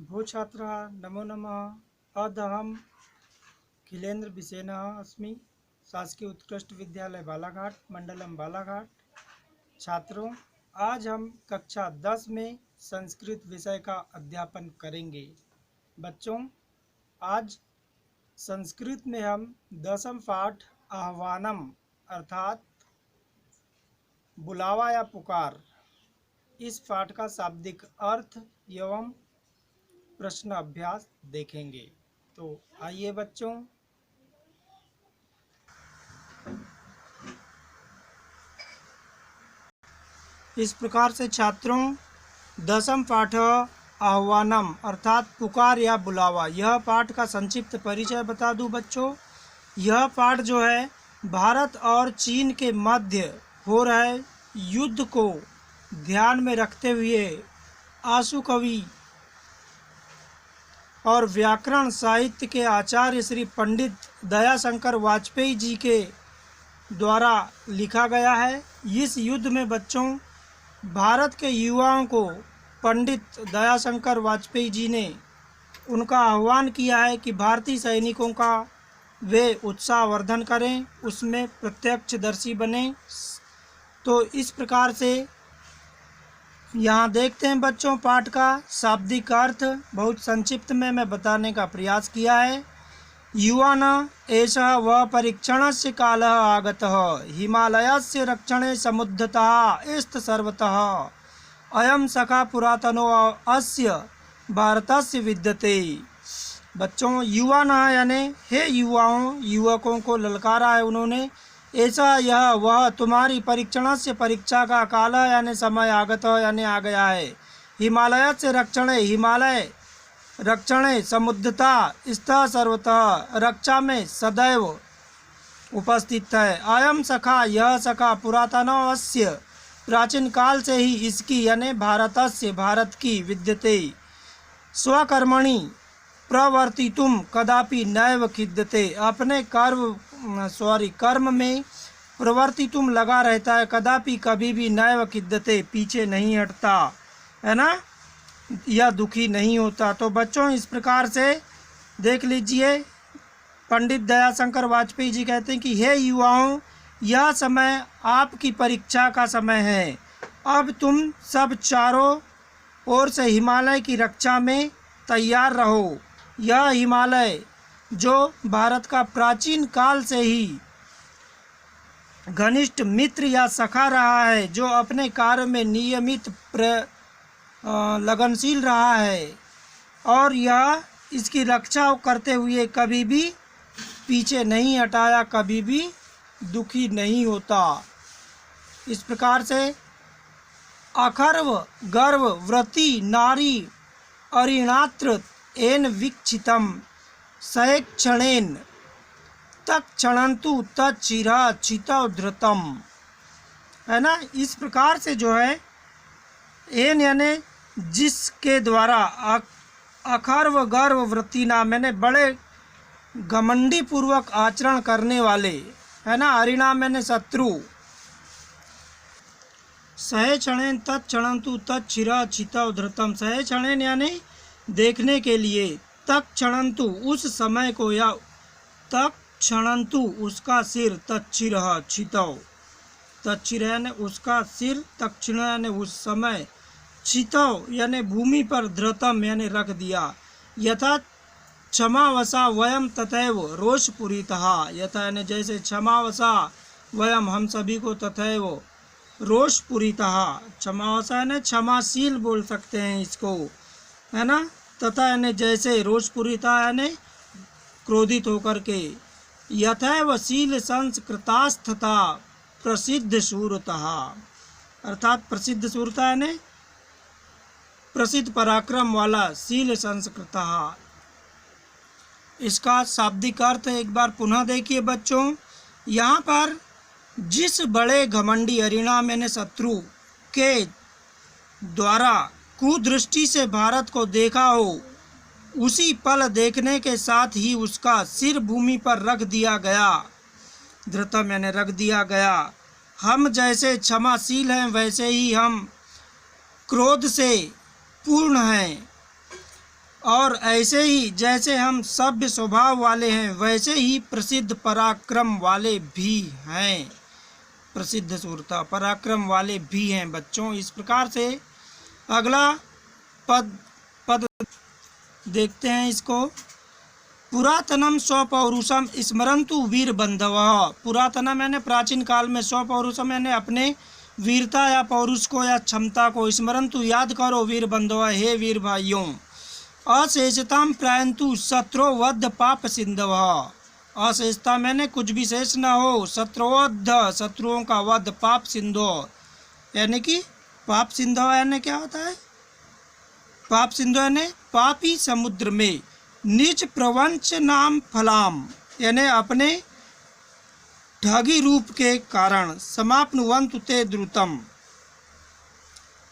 भो छात्राः नमो नमः। अहम् खिलेन्द्रबिसेनः अस्मि। शासकीय उत्कृष्ट विद्यालय बालाघाट, मंडलम बालाघाट। छात्रों, आज हम कक्षा 10 में संस्कृत विषय का अध्यापन करेंगे। बच्चों, आज संस्कृत में हम 10वीं पाठ आह्वानम अर्थात बुलावा या पुकार, इस पाठ का शाब्दिक अर्थ एवं प्रश्न अभ्यास देखेंगे। तो आइए बच्चों, इस प्रकार से छात्रों 10वीं पाठ आह्वानम अर्थात पुकार या बुलावा, यह पाठ का संक्षिप्त परिचय बता दूं बच्चों। यह पाठ जो है भारत और चीन के मध्य हो रहे युद्ध को ध्यान में रखते हुए आशु कवि और व्याकरण साहित्य के आचार्य श्री पंडित दयाशंकर वाजपेयी जी के द्वारा लिखा गया है। इस युद्ध में बच्चों भारत के युवाओं को पंडित दयाशंकर वाजपेयी जी ने उनका आह्वान किया है कि भारतीय सैनिकों का वे उत्साहवर्धन करें, उसमें प्रत्यक्षदर्शी बने। तो इस प्रकार से यहाँ देखते हैं बच्चों, पाठ का शाब्दिक अर्थ बहुत संक्षिप्त में मैं बताने का प्रयास किया है। युवान एषः वः परीक्षणस्य कालः आगतः, हिमालयस्य रक्षणे समुद्धतः इस्त सर्वतः, अयं सखा पुरातनो अस्य भारतस्य विद्यते। बच्चों, युवान यानी हे युवाओं, युवकों को ललकारा है उन्होंने। ऐसा यह वह तुम्हारी परीक्षण से परीक्षा का काल है यानी समय आगत है यानी आ गया है। हिमालय से रक्षण, हिमालय रक्षण समुद्धता स्थ सर्वतः, रक्षा में सदैव उपस्थित है। अयम सखा, यह सखा पुरातनस्य प्राचीन काल से ही इसकी यानी भारतस्य भारत की विद्यते, स्वकर्मणि प्रवर्तितुम कदापि नैव खिद्यते, अपने कर्म में प्रवर्तितुम लगा रहता है, कदापि कभी भी नैव खिद्यते पीछे नहीं हटता, है ना, यह दुखी नहीं होता। तो बच्चों, इस प्रकार से देख लीजिए, पंडित दयाशंकर वाजपेयी जी कहते हैं कि हे युवाओं, यह समय आपकी परीक्षा का समय है। अब तुम सब चारों ओर से हिमालय की रक्षा में तैयार रहो। यह हिमालय जो भारत का प्राचीन काल से ही घनिष्ठ मित्र या सखा रहा है, जो अपने कार्य में नियमित लगनशील रहा है, और यह इसकी रक्षा करते हुए कभी भी पीछे नहीं हटाया, कभी भी दुखी नहीं होता। इस प्रकार से अखर्व गर्व व्रति नारी अरिणात्र एन वीक्षितम सहेक्षणेन तत्क्षणन्तु तच्चिरा चितौ धृतम, है ना। इस प्रकार से जो है एन यानी जिसके द्वारा अखर्व गर्व वृत्ति नाम यानी बड़े घमंडी पूर्वक आचरण करने वाले, है ना, हरिणाम यानी शत्रु, सहे क्षणेन तत्क्षणन्तु तच्चिरा चितौ धृतम, सहे क्षणेन यानी देखने के लिए, तत्क्षणन्तु उस समय को, या तत्क्षणन्तु उसका सिर, तच्चिरः चितौ, तच्चिर यानी उसका सिर, तक्षण यानी उस समय, चितौ यानी भूमि पर, धृतम यानी रख दिया। यथा क्षमावसा वयम तथैव रोषपूरितः, यथा यानी जैसे क्षमावसा वयम हम सभी को, तथैव रोषपूरितः, क्षमावसा यानी क्षमाशील बोल सकते हैं इसको, है ना, तथा यानी जैसे, रोषपूरिता यानी क्रोधित होकर के, यथैव शील संस्कृतास्थता प्रसिद्ध शूरतः, अर्थात प्रसिद्ध शूरता यानी प्रसिद्ध पराक्रम वाला, शील संस्कृतः। इसका शाब्दिक अर्थ एक बार पुनः देखिए बच्चों। यहाँ पर जिस बड़े घमंडी हरिणाम यानी शत्रु के द्वारा कुदृष्टि से भारत को देखा हो, उसी पल देखने के साथ ही उसका सिर भूमि पर रख दिया गया, धृतम यानी रख दिया गया। हम जैसे क्षमाशील हैं, वैसे ही हम क्रोध से पूर्ण हैं, और ऐसे ही जैसे हम सभ्य स्वभाव वाले हैं वैसे ही प्रसिद्ध पराक्रम वाले भी हैं। प्रसिद्ध शूरता पराक्रम वाले भी हैं बच्चों। इस प्रकार से अगला पद देखते हैं इसको। पुरातनम स्वपौरुषम स्मरन्तु वीर बंधवः। पुरातनम यानी प्राचीन काल में, स्वपौरुषम यानी अपने वीरता या पौरुष को या क्षमता को, स्मरन्तु याद करो, वीर बंधवः हे वीर भाइयों। अशेषताम प्रायन्तु शत्रुवध पाप सिंधवः। अशेषता मैंने कुछ भी शेष न हो, शत्रुवध शत्रुओं का वध, पाप सिंधु यानी कि पाप सिंधु यानी क्या होता है? पाप सिंधु यानी पापी समुद्र में, निज प्रवंच नाम फलाम यानी अपने ठगी रूप के कारण, समाप्नुवन्तु ते द्रुतम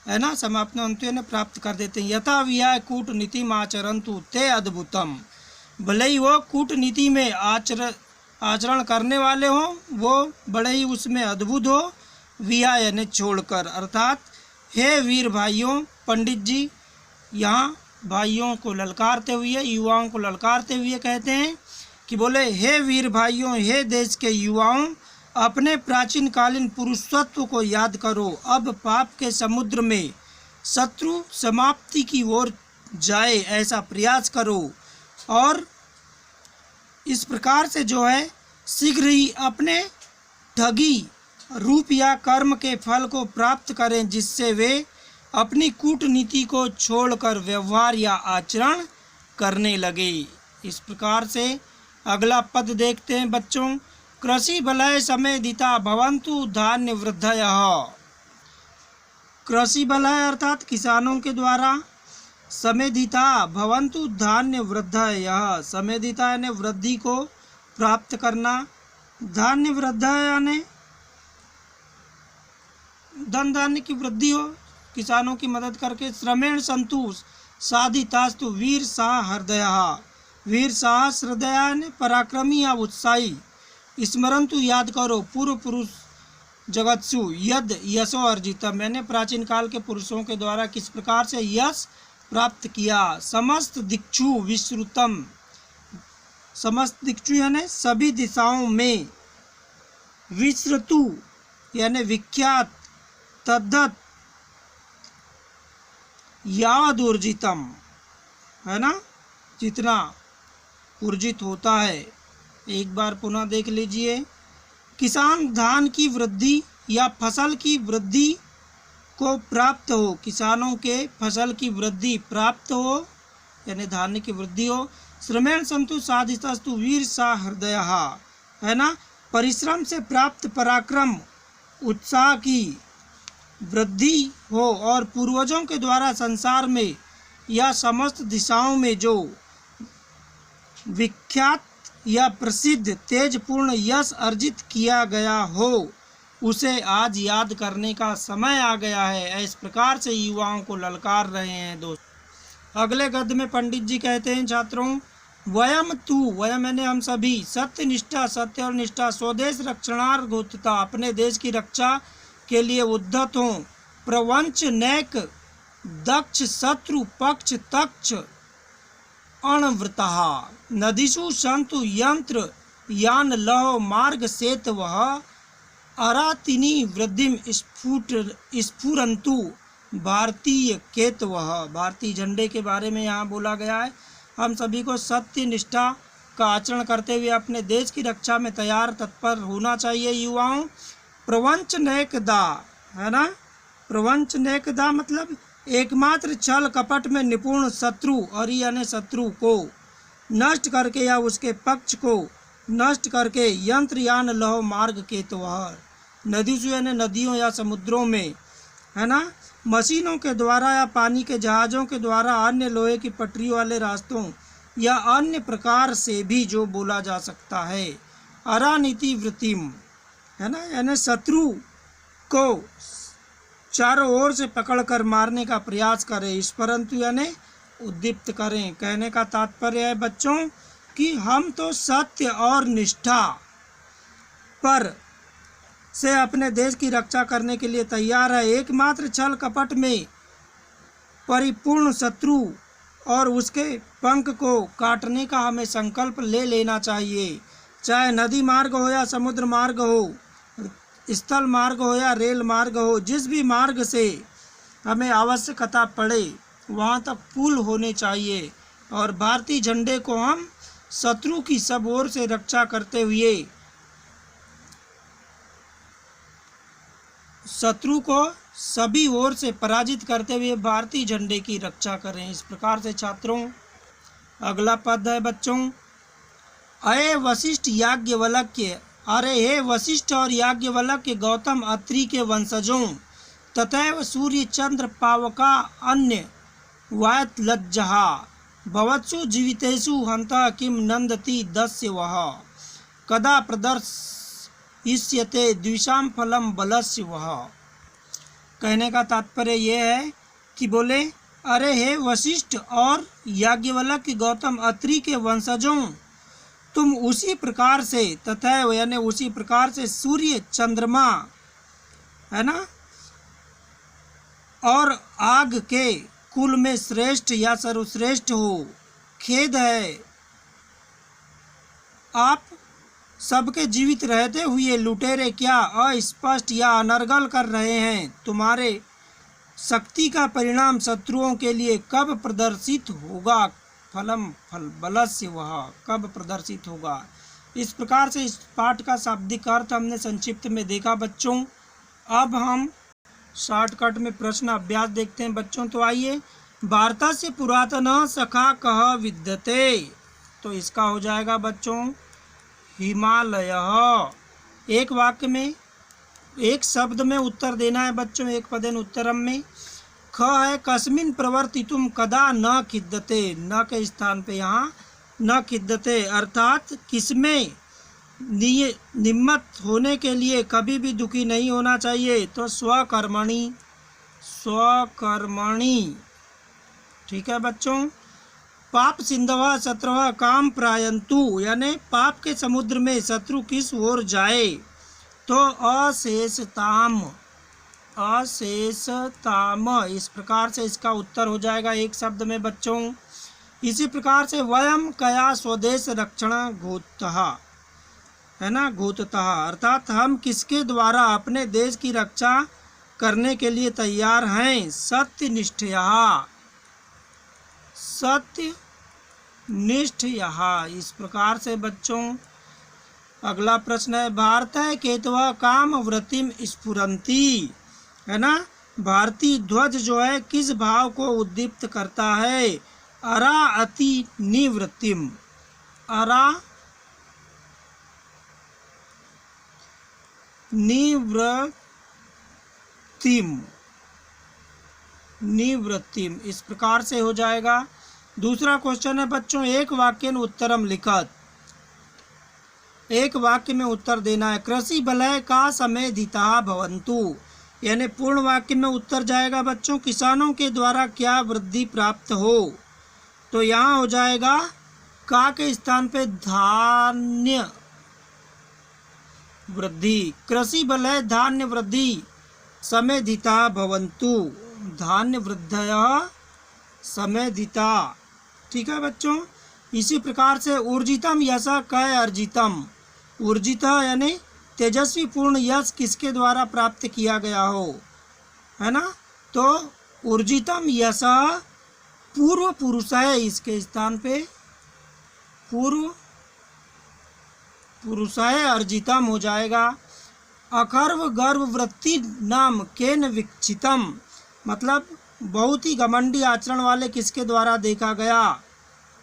है ना, समाप्नुवन्तु यानी प्राप्त कर देते हैं। यथा विहाय कूटनीतिम आचरन्तु ते अद्भुतम। भले ही वो कूटनीति में आचरण करने वाले हों, वो बड़े ही उसमें अद्भुत हो। विहाय यानी छोड़कर, अर्थात हे वीर भाइयों। पंडित जी यहाँ भाइयों को ललकारते हुए, युवाओं को ललकारते हुए कहते हैं कि बोले हे वीर भाइयों, हे देश के युवाओं, अपने प्राचीन कालीन पुरुषत्व को याद करो। अब पाप के समुद्र में शत्रु समाप्ति की ओर जाए ऐसा प्रयास करो और इस प्रकार से जो है शीघ्र ही अपने ठगी रूप या कर्म के फल को प्राप्त करें, जिससे वे अपनी कूटनीति को छोड़कर व्यवहार या आचरण करने लगे। इस प्रकार से अगला पद देखते हैं बच्चों। कृषि बलय समेधिता भवन्तु धान्य वृद्धयः। कृषि बलय अर्थात किसानों के द्वारा, समेधिता भवन्तु धान्य वृद्धयः, समेधिता यानी वृद्धि को प्राप्त करना, धान्य वृद्धय यानी धन धान्य की वृद्धि हो, किसानों की मदद करके। श्रमेण संतु साधितास्तु वीर साह हृदयः। वीर साहस हृदय यानी पराक्रमी या उत्साही। स्मरन्तु याद करो पूर्व पुरुष जगत्सु यद यशो अर्जितम, मैंने प्राचीन काल के पुरुषों के द्वारा किस प्रकार से यश प्राप्त किया। समस्त दिक्षु विश्रुतम, समस्त दिक्षु यानी सभी दिशाओं में, विश्रुतु यानी विख्यात, तद्दत यावद ऊर्जितम है ना, जितना ऊर्जित होता है। एक बार पुनः देख लीजिए। किसान धान की वृद्धि या फसल की वृद्धि को प्राप्त हो, किसानों के फसल की वृद्धि प्राप्त हो यानी धान्य की वृद्धि हो। श्रमेण संतु साधितस्तु वीर सा हृदयः है ना, परिश्रम से प्राप्त पराक्रम उत्साह की वृद्धि हो और पूर्वजों के द्वारा संसार में या समस्त दिशाओं में जो विख्यात या प्रसिद्ध तेजपूर्ण यश अर्जित किया गया हो, उसे आज याद करने का समय आ गया है। इस प्रकार से युवाओं को ललकार रहे हैं दोस्त। अगले गद्य में पंडित जी कहते हैं छात्रों, वयम तू, वयम मैंने हम सभी, सत्य निष्ठा, सत्य और निष्ठा, स्वदेश रक्षणार्थता, अपने देश की रक्षा के लिए उद्धत हों। प्रवंच नैक दक्ष शत्रु पक्ष तक्ष अणवृतः। नदीषु सन्तु यंत्र यान लहो मार्ग सेतवः। अरातिनी वृद्धिम स्फुरन्तु भारतीय केतवः। भारतीय झंडे के बारे में यहाँ बोला गया है। हम सभी को सत्य निष्ठा का आचरण करते हुए अपने देश की रक्षा में तैयार तत्पर होना चाहिए युवाओं। प्रवंच नैकदा है ना, प्रवंच नैकदा मतलब एकमात्र छल कपट में निपुण शत्रु, और यानी शत्रु को नष्ट करके या उसके पक्ष को नष्ट करके, यंत्रयान लहो मार्ग केतवः, नदीसु यानी नदियों या समुद्रों में है ना, मशीनों के द्वारा या पानी के जहाज़ों के द्वारा, अन्य लोहे की पटरी वाले रास्तों या अन्य प्रकार से भी जो बोला जा सकता है। अरानीति वृत्तिम है ना, यानी शत्रु को चारों ओर से पकड़कर मारने का प्रयास करें। इस परंतु यानी उद्दीप्त करें। कहने का तात्पर्य है बच्चों कि हम तो सत्य और निष्ठा पर से अपने देश की रक्षा करने के लिए तैयार है। एकमात्र छल कपट में परिपूर्ण शत्रु और उसके पंख को काटने का हमें संकल्प ले लेना चाहिए। चाहे नदी मार्ग हो या समुद्र मार्ग हो, स्थल मार्ग हो या रेल मार्ग हो, जिस भी मार्ग से हमें आवश्यकता पड़े वहाँ तक पुल होने चाहिए। और भारतीय झंडे को हम शत्रु की सब ओर से रक्षा करते हुए, शत्रु को सभी ओर से पराजित करते हुए भारतीय झंडे की रक्षा करें। इस प्रकार से छात्रों अगला पद है बच्चों, अये वशिष्ठ याज्ञवल्क्य, अरे हे वशिष्ठ और याज्ञवल्क्य गौतम अत्रि के वंशजों, तथैव सूर्य चंद्र पावका अन्य वायत लज्जहा भवत्सु जीवितेषु हंता किम नंदति दस्य वह कदा प्रदर्शयिष्यते द्विषाम फलम बलस्य वह। कहने का तात्पर्य ये है कि बोले, अरे हे वशिष्ठ और याज्ञवल्क्य गौतम अत्रि के वंशजों, तुम उसी प्रकार से तथा यानी उसी प्रकार से सूर्य चंद्रमा है ना और आग के कुल में श्रेष्ठ या सर्वश्रेष्ठ हो। खेद है आप सबके जीवित रहते हुए लुटेरे क्या अस्पष्ट या अनर्गल कर रहे हैं। तुम्हारे शक्ति का परिणाम शत्रुओं के लिए कब प्रदर्शित होगा, फलम फल बलस्य वह कब प्रदर्शित होगा। इस प्रकार से इस पाठ का शाब्दिक अर्थ हमने संक्षिप्त में देखा बच्चों। अब हम शॉर्टकट में प्रश्न अभ्यास देखते हैं बच्चों। तो आइए, भारतस्य पुरातन सखा कह विद्यते, तो इसका हो जाएगा बच्चों हिमालय। एक वाक्य में एक शब्द में उत्तर देना है बच्चों, एक पदेन उत्तरम में। ख है कस्मिन् प्रवर्तितुम कदा न खिद्यते, न के स्थान पे यहाँ न खिद्यते अर्थात किसमें निम्मत होने के लिए कभी भी दुखी नहीं होना चाहिए। तो स्वकर्मणि, स्वकर्मणि, ठीक है बच्चों। पाप सिंधव शत्रव काम प्रायंतु, यानी पाप के समुद्र में शत्रु किस ओर जाए। तो अशेषताम, अशेषताम, इस प्रकार से इसका उत्तर हो जाएगा एक शब्द में बच्चों। इसी प्रकार से वयम कया स्वदेश रक्षण घोतः, है ना, घोतः अर्थात हम किसके द्वारा अपने देश की रक्षा करने के लिए तैयार हैं। सत्यनिष्ठया, सत्यनिष्ठया, इस प्रकार से बच्चों अगला प्रश्न है, भारत है केतवः काम वृत्तिम स्फुरंती, है ना, भारतीय ध्वज जो है किस भाव को उद्दीप्त करता है। अरा अति निवृत्तिम, अरा निवृत्तिम, निवृत्तिम, इस प्रकार से हो जाएगा। दूसरा क्वेश्चन है बच्चों, एक वाक्य उत्तरम लिखत, एक वाक्य में उत्तर देना है। कृषि बलय का समेधिता भवन्तु, यानी पूर्ण वाक्य में उत्तर जाएगा बच्चों किसानों के द्वारा क्या वृद्धि प्राप्त हो। तो यहाँ हो जाएगा का के स्थान पे धान्य वृद्धि, कृषि बलय धान्य वृद्धि समेधिता भवन्तु, धान्य वृद्धयः समेधिता, ठीक है बच्चों। इसी प्रकार से ऊर्जितम यश कय अर्जितम, ऊर्जिता यानी तेजस्वी पूर्ण यश किसके द्वारा प्राप्त किया गया हो, है ना। तो ऊर्जितम यश पूर्व पुरुष है, इसके स्थान पे पूर्व पुरुष है, अर्जितम हो जाएगा। अखर्व गर्व वृत्ति नाम केन विक्षितम, मतलब बहुत ही घमंडी आचरण वाले किसके द्वारा देखा गया।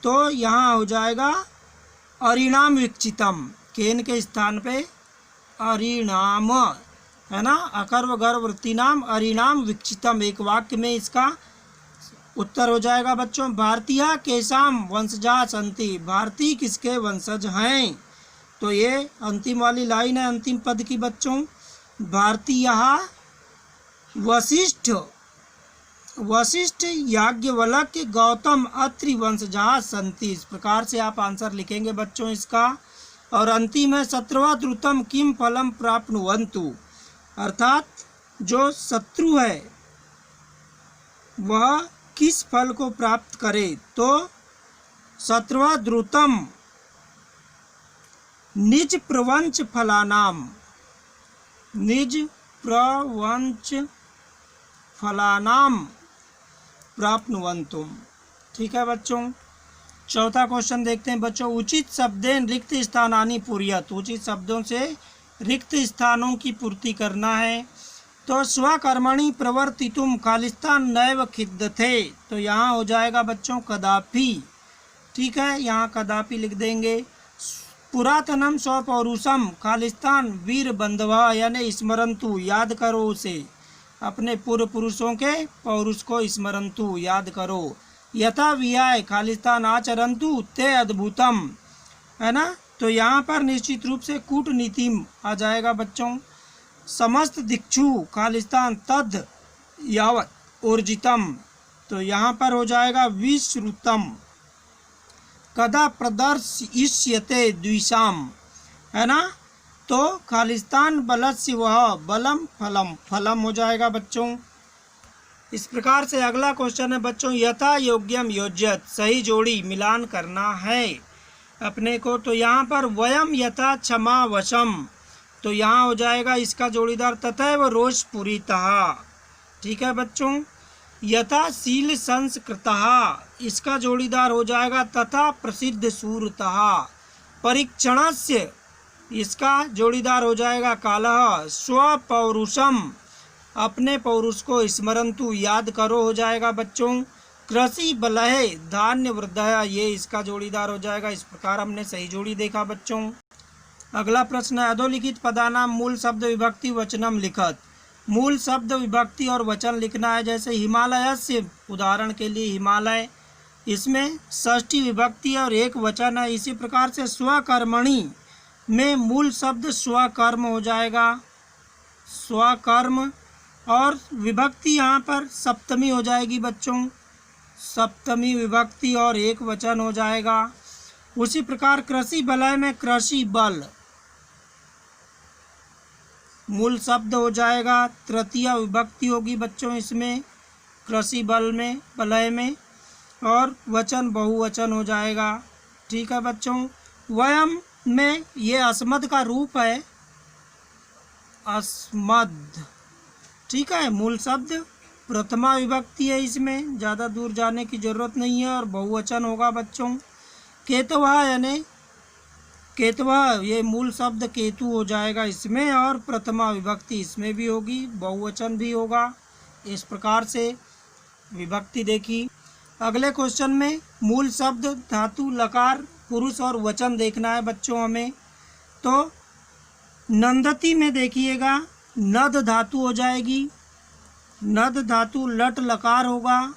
तो यहाँ हो जाएगा अरिणाम विक्षितम, केन के स्थान पे अरिणाम, है ना। अकर्व गर्व वृत्ति नाम अरिणाम विक्षितम, एक वाक्य में इसका उत्तर हो जाएगा बच्चों। भारतीय केशाम वंशजा संति, भारतीय किसके वंशज हैं। तो ये अंतिम वाली लाइन है अंतिम पद की बच्चों। भारतीय वशिष्ठ, वशिष्ठ याज्ञवल्क्य गौतम अत्रि वंशजा संति, इस प्रकार से आप आंसर लिखेंगे बच्चों इसका। और अंतिम है शत्रुवा द्रुतम किम फलम प्राप्नुवन्तु, अर्थात जो शत्रु है वह किस फल को प्राप्त करे? तो 17वां द्रुतम निज प्रवंच फलानाम, निज प्रवंच फलानाम प्राप्नुवन्तुम। ठीक है बच्चों। चौथा क्वेश्चन देखते हैं बच्चों। उचित शब्देन रिक्त स्थानानि पूर्यत, उचित शब्दों से रिक्त स्थानों की पूर्ति करना है। तो स्वकर्मणि प्रवर्तितुम खालिस्तान नैव खिद्यते, तो यहाँ हो जाएगा बच्चों कदापि। ठीक है, यहाँ कदापि लिख देंगे। पुरातनम स्वपौरुषम खालिस्तान वीर बंधवा, यानी स्मरंतु, याद करो उसे, अपने पूर्व पुरुषों के पौरुष को स्मरंतु, याद करो। यथा विहाय खालिस्तान आचरंतु ते अद्भुतम, है ना। तो यहाँ पर निश्चित रूप से कूटनीतिम आ जाएगा बच्चों। समस्त दिक्षु खालिस्तान तद यावत ऊर्जितम, तो यहाँ पर हो जाएगा विश्रुतम। कदा प्रदर्शयिष्यते द्विषाम, है ना। तो खालिस्तान बलस्य वह बलम फलम, फलम हो जाएगा बच्चों। इस प्रकार से अगला क्वेश्चन है बच्चों। यथा योग्यम योज्यत, सही जोड़ी मिलान करना है अपने को। तो यहाँ पर वयम यथा क्षमा वशम, तो यहाँ हो जाएगा इसका जोड़ीदार तथैव रोष पूरितः। ठीक है बच्चों। यथा शील संस्कृतः, इसका जोड़ीदार हो जाएगा तथा प्रसिद्ध सूरतः। परीक्षणस्य, इसका जोड़ीदार हो जाएगा कालः। स्वपौरुषम, अपने पौरुष को स्मरंतु, याद करो, हो जाएगा बच्चों। कृषि बलहे धान्य वृद्धया, ये इसका जोड़ीदार हो जाएगा। इस प्रकार हमने सही जोड़ी देखा बच्चों। अगला प्रश्न है अधोलिखित पदानाम मूल शब्द विभक्ति वचनम लिखत। मूल शब्द विभक्ति और वचन लिखना है। जैसे हिमालय से, उदाहरण के लिए हिमालय, इसमें षष्ठी विभक्ति और एक वचन है। इसी प्रकार से स्वकर्मणि में मूल शब्द स्वकर्म हो जाएगा, स्वकर्म, और विभक्ति यहाँ पर सप्तमी हो जाएगी बच्चों, सप्तमी विभक्ति और एक वचन हो जाएगा। उसी प्रकार कृषि बलय में कृषि बल मूल शब्द हो जाएगा। तृतीय विभक्ति होगी बच्चों इसमें, कृषि बल में, बलय में, और वचन बहुवचन हो जाएगा। ठीक है बच्चों। वयम में ये अस्मद का रूप है, अस्मद। ठीक है, मूल शब्द प्रथमा विभक्ति है, इसमें ज़्यादा दूर जाने की जरूरत नहीं है, और बहुवचन होगा बच्चों। केतवा, यानी केतवा, ये मूल शब्द केतु हो जाएगा इसमें, और प्रथमा विभक्ति इसमें भी होगी, बहुवचन भी होगा। इस प्रकार से विभक्ति देखी। अगले क्वेश्चन में मूल शब्द धातु लकार पुरुष और वचन देखना है बच्चों हमें। तो नंदती में देखिएगा नद धातु हो जाएगी, नद धातु लट लकार होगा,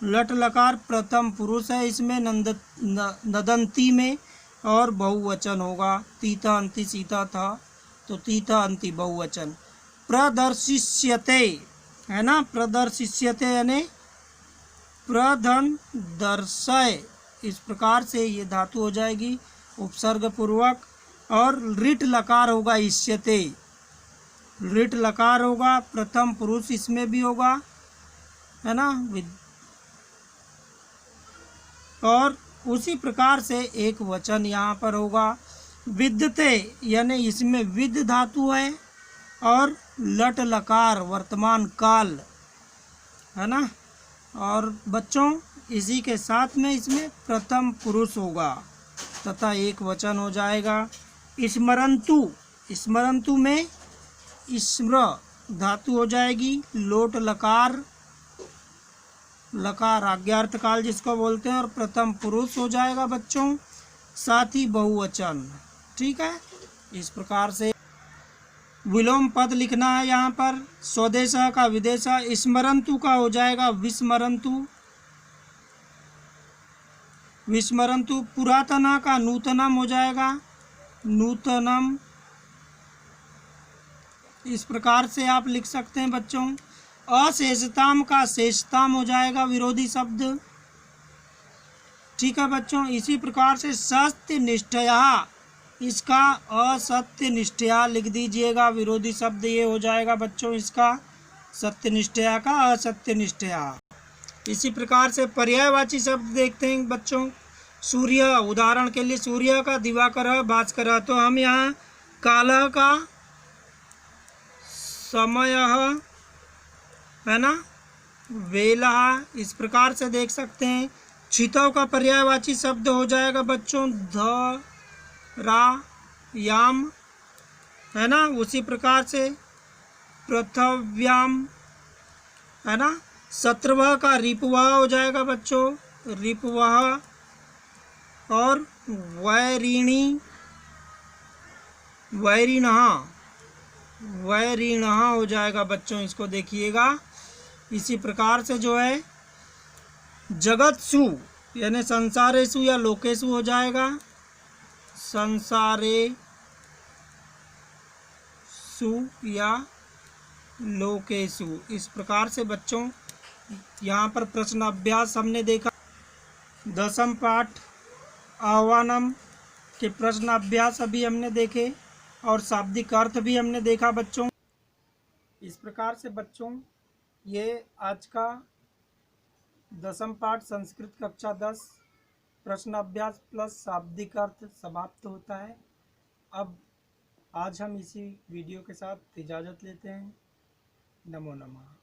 लट लकार प्रथम पुरुष है इसमें, नदंती में, और बहुवचन होगा। तीता अंति सीता था, तो तीता अंति बहुवचन। प्रदर्शिष्यते, है ना, प्रदर्शिष्यते यानी प्रधन दर्शय, इस प्रकार से ये धातु हो जाएगी उपसर्ग पूर्वक। और रिट लकार होगा इष्यते, रिट लकार होगा, प्रथम पुरुष इसमें भी होगा, है ना। और उसी प्रकार से एक वचन यहाँ पर होगा। विद्यते, यानी इसमें विद धातु है, और लट लकार वर्तमान काल, है ना। और बच्चों इसी के साथ में इसमें प्रथम पुरुष होगा तथा एक वचन हो जाएगा। स्मरंतु, स्मरंतु में स्म्र धातु हो जाएगी, लोट लकार, लकार आज्ञार्थ काल जिसको बोलते हैं, और प्रथम पुरुष हो जाएगा बच्चों, साथ ही बहुवचन। ठीक है, इस प्रकार से विलोम पद लिखना है यहाँ पर। स्वदेशा का विदेशा, स्मरंतु का हो जाएगा विस्मरंतु, विस्मरंतु। पुरातना का नूतनम हो जाएगा, नूतनम। इस प्रकार से आप लिख सकते हैं बच्चों। अशेषताम का शेषताम हो जाएगा विरोधी शब्द। ठीक है बच्चों। इसी प्रकार से सत्य निष्ठया, इसका असत्य निष्ठया लिख दीजिएगा, विरोधी शब्द ये हो जाएगा बच्चों इसका सत्यनिष्ठया का असत्यनिष्ठया। इसी प्रकार से पर्यायवाची शब्द देखते हैं बच्चों। सूर्य, उदाहरण के लिए सूर्य का दिवाकर भास्कर, तो हम यहाँ काल का समय है ना, वेला, इस प्रकार से देख सकते हैं। छितव का पर्यायवाची शब्द हो जाएगा बच्चों ध रा याम, है ना। उसी प्रकार से पृथव्याम, है ना। शत्रवः का रिपुवः हो जाएगा बच्चों रिपुवः, और वैरिणी वैरिणः वैरिणः हो जाएगा बच्चों, इसको देखिएगा। इसी प्रकार से जो है जगत्सु यानी संसारेषु या लोकेषु हो जाएगा संसारेषु या लोकेषु। इस प्रकार से बच्चों यहाँ पर प्रश्न अभ्यास हमने देखा। दसम पाठ आह्वानम के प्रश्न अभ्यास अभी हमने देखे और शाब्दिक अर्थ भी हमने देखा बच्चों। इस प्रकार से बच्चों ये आज का दसम पाठ संस्कृत कक्षा 10 प्रश्न अभ्यास प्लस शाब्दिक अर्थ समाप्त होता है। अब आज हम इसी वीडियो के साथ इजाज़त लेते हैं। नमो नमः।